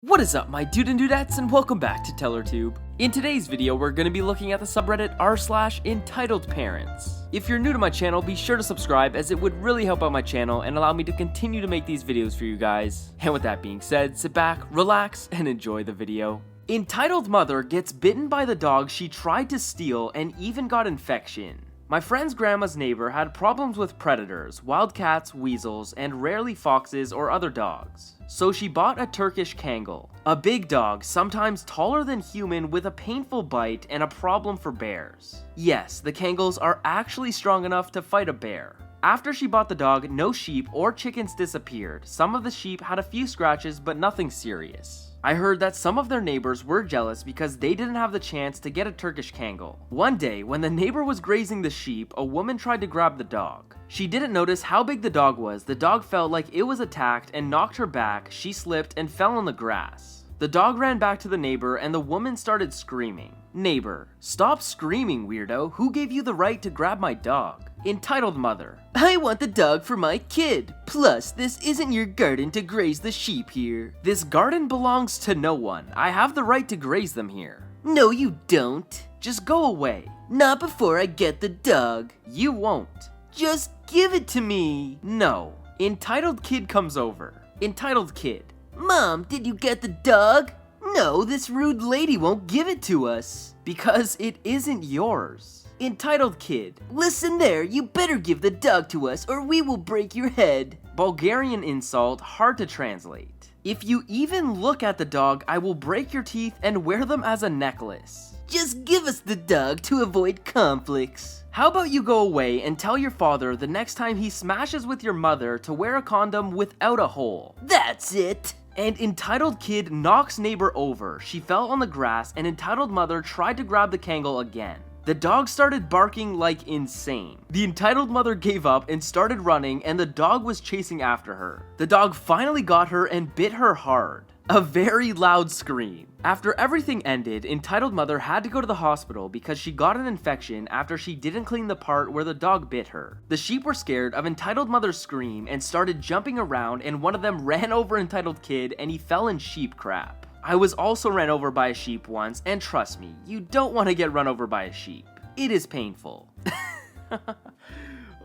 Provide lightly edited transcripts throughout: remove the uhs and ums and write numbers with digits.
What is up, my dude and dudettes, and welcome back to TellerTube. In today's video, we're going to be looking at the subreddit r/Entitledparents. If you're new to my channel, be sure to subscribe, as it would really help out my channel and allow me to continue to make these videos for you guys. And with that being said, sit back, relax, and enjoy the video. Entitled mother gets bitten by the dog she tried to steal and even got infection. My friend's grandma's neighbor had problems with predators, wild cats, weasels, and rarely foxes or other dogs. So she bought a Turkish Kangal, a big dog, sometimes taller than human, with a painful bite and a problem for bears. Yes, the Kangals are actually strong enough to fight a bear. After she bought the dog, no sheep or chickens disappeared. Some of the sheep had a few scratches, but nothing serious. I heard that some of their neighbors were jealous because they didn't have the chance to get a Turkish Kangal. One day, when the neighbor was grazing the sheep, a woman tried to grab the dog. She didn't notice how big the dog was. The dog felt like it was attacked and knocked her back. She slipped and fell on the grass. The dog ran back to the neighbor and the woman started screaming. "Neighbor, stop screaming, weirdo. Who gave you the right to grab my dog?" Entitled mother: "I want the dog for my kid. Plus, this isn't your garden to graze the sheep here." "This garden belongs to no one. I have the right to graze them here." "No, you don't." "Just go away." "Not before I get the dog." "You won't." "Just give it to me." "No." Entitled kid comes over. Entitled kid: "Mom, did you get the dog?" "No, this rude lady won't give it to us." "Because it isn't yours." Entitled kid: "Listen there, you better give the dog to us or we will break your head." Bulgarian insult, hard to translate. "If you even look at the dog, I will break your teeth and wear them as a necklace." "Just give us the dog to avoid conflicts." "How about you go away and tell your father the next time he smashes with your mother to wear a condom without a hole." "That's it." And entitled kid knocks neighbor over. She fell on the grass and entitled mother tried to grab the Kangal again. The dog started barking like insane. The entitled mother gave up and started running, and the dog was chasing after her. The dog finally got her and bit her hard. A very loud scream. After everything ended, entitled mother had to go to the hospital because she got an infection after she didn't clean the part where the dog bit her. The sheep were scared of entitled mother's scream and started jumping around, and one of them ran over entitled kid and he fell in sheep crap. I was also ran over by a sheep once, and trust me, you don't want to get run over by a sheep. It is painful.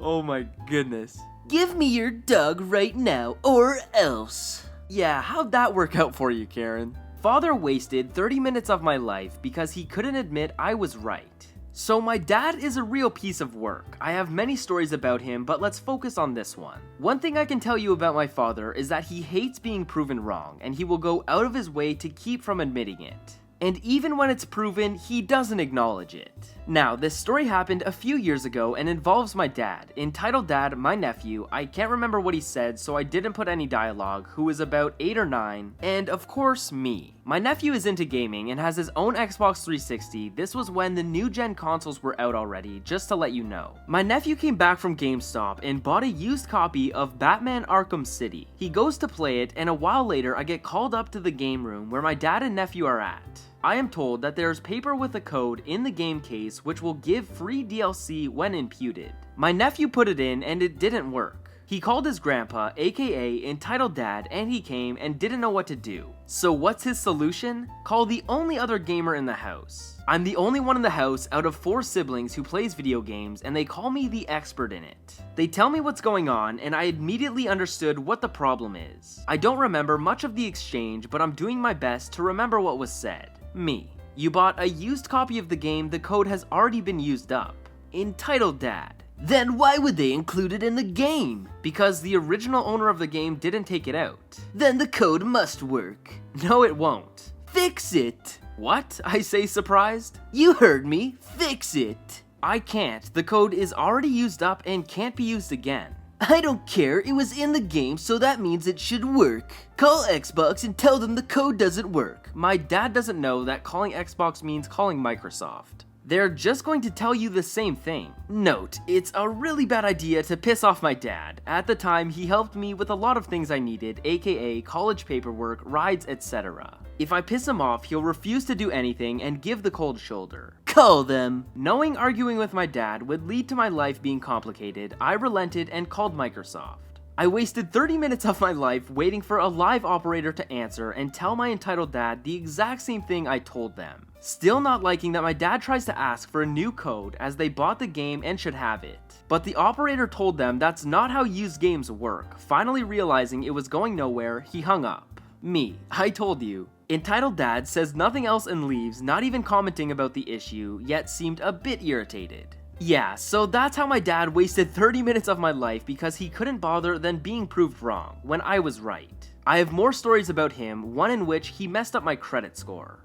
Oh my goodness. "Give me your dog right now, or else." Yeah, how'd that work out for you, Karen? Father wasted 30 minutes of my life because he couldn't admit I was right. So my dad is a real piece of work. I have many stories about him, but let's focus on this one. One thing I can tell you about my father is that he hates being proven wrong, and he will go out of his way to keep from admitting it. And even when it's proven, he doesn't acknowledge it. Now, this story happened a few years ago and involves my dad. Entitled dad, my nephew, I can't remember what he said, so I didn't put any dialogue, who is about 8 or 9, and of course, me. My nephew is into gaming and has his own Xbox 360. This was when the new gen consoles were out already, just to let you know. My nephew came back from GameStop and bought a used copy of Batman Arkham City. He goes to play it, and a while later I get called up to the game room where my dad and nephew are at. I am told that there's paper with a code in the game case which will give free DLC when imputed. My nephew put it in and it didn't work. He called his grandpa, aka Entitled Dad, and he came and didn't know what to do. So what's his solution? Call the only other gamer in the house. I'm the only one in the house out of 4 siblings who plays video games, and they call me the expert in it. They tell me what's going on, and I immediately understood what the problem is. I don't remember much of the exchange, but I'm doing my best to remember what was said. Me: "You bought a used copy of the game, the code has already been used up." Entitled dad: "Then why would they include it in the game?" "Because the original owner of the game didn't take it out." "Then the code must work." "No, it won't." "Fix it." "What?" I say, surprised. "You heard me, fix it." "I can't. The code is already used up and can't be used again." "I don't care, it was in the game, so that means it should work. Call Xbox and tell them the code doesn't work." My dad doesn't know that calling Xbox means calling Microsoft. They're just going to tell you the same thing. Note, it's a really bad idea to piss off my dad. At the time, he helped me with a lot of things I needed, aka college paperwork, rides, etc. If I piss him off, he'll refuse to do anything and give the cold shoulder. Call them. Knowing arguing with my dad would lead to my life being complicated, I relented and called Microsoft. I wasted 30 minutes of my life waiting for a live operator to answer and tell my entitled dad the exact same thing I told them. Still not liking that my dad tries to ask for a new code as they bought the game and should have it. But the operator told them that's not how used games work. Finally realizing it was going nowhere, he hung up. Me, I told you. Entitled dad says nothing else and leaves, not even commenting about the issue, yet seemed a bit irritated. Yeah, so that's how my dad wasted 30 minutes of my life because he couldn't bother than being proved wrong, when I was right. I have more stories about him, one in which he messed up my credit score.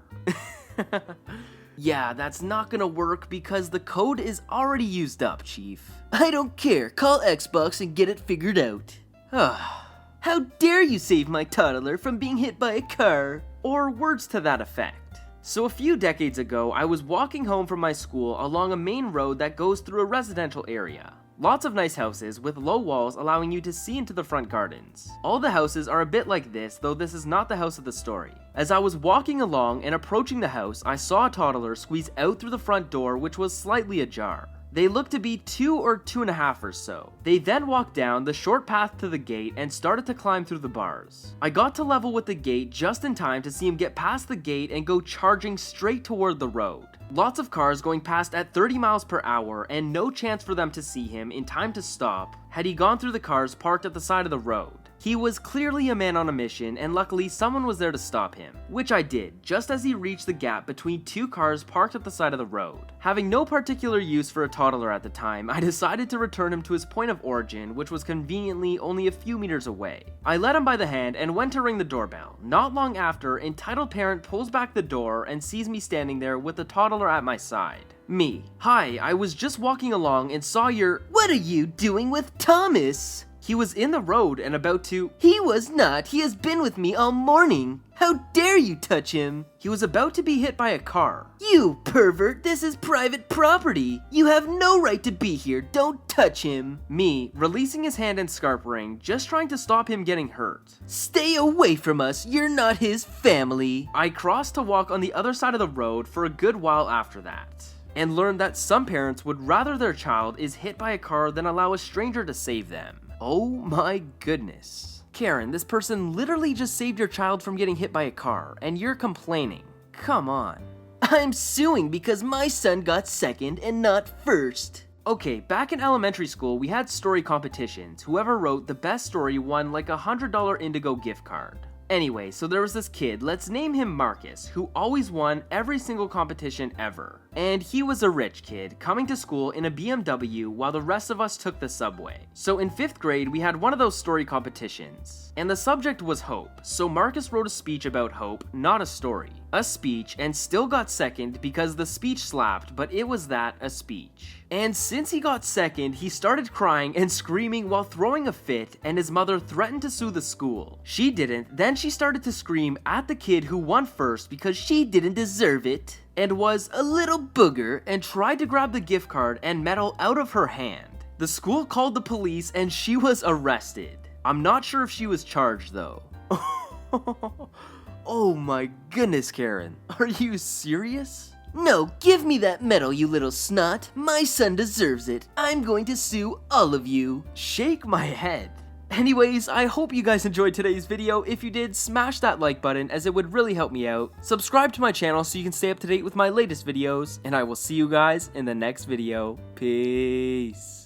Yeah, that's not gonna work because the code is already used up, Chief. I don't care, call Xbox and get it figured out. How dare you save my toddler from being hit by a car? Or words to that effect. So a few decades ago, I was walking home from my school along a main road that goes through a residential area. Lots of nice houses with low walls allowing you to see into the front gardens. All the houses are a bit like this, though this is not the house of the story. As I was walking along and approaching the house, I saw a toddler squeeze out through the front door, which was slightly ajar. They looked to be 2 or 2.5 or so. They then walked down the short path to the gate and started to climb through the bars. I got to level with the gate just in time to see him get past the gate and go charging straight toward the road. Lots of cars going past at 30 miles per hour and no chance for them to see him in time to stop had he gone through the cars parked at the side of the road. He was clearly a man on a mission, and luckily someone was there to stop him, which I did, just as he reached the gap between 2 cars parked at the side of the road. Having no particular use for a toddler at the time, I decided to return him to his point of origin, which was conveniently only a few meters away. I led him by the hand and went to ring the doorbell. Not long after, entitled parent pulls back the door and sees me standing there with the toddler at my side. Me. Hi, I was just walking along and saw your— What are you doing with Thomas? He was in the road and about to— He was not. He has been with me all morning. How dare you touch him? He was about to be hit by a car. You pervert, this is private property. You have no right to be here. Don't touch him. Me, releasing his hand and scarpering, just trying to stop him getting hurt. Stay away from us. You're not his family. I crossed to walk on the other side of the road for a good while after that, and learned that some parents would rather their child is hit by a car than allow a stranger to save them. Oh my goodness. Karen, this person literally just saved your child from getting hit by a car, and you're complaining. Come on. I'm suing because my son got second and not first. Okay, back in elementary school, we had story competitions. Whoever wrote the best story won like a $100 Indigo gift card. Anyway, so there was this kid, let's name him Marcus, who always won every single competition ever. And he was a rich kid, coming to school in a BMW while the rest of us took the subway. So in 5th grade, we had one of those story competitions, and the subject was hope. So Marcus wrote a speech about hope, not a story. A speech, and still got second because the speech slapped, but it was that, a speech. And since he got second, he started crying and screaming while throwing a fit, and his mother threatened to sue the school. She didn't, then she started to scream at the kid who won first because she didn't deserve it, and was a little booger, and tried to grab the gift card and medal out of her hand. The school called the police and she was arrested. I'm not sure if she was charged though. Oh my goodness, Karen. Are you serious? No, give me that medal, you little snot. My son deserves it. I'm going to sue all of you. Shake my head. Anyways, I hope you guys enjoyed today's video. If you did, smash that like button as it would really help me out. Subscribe to my channel so you can stay up to date with my latest videos, and I will see you guys in the next video. Peace.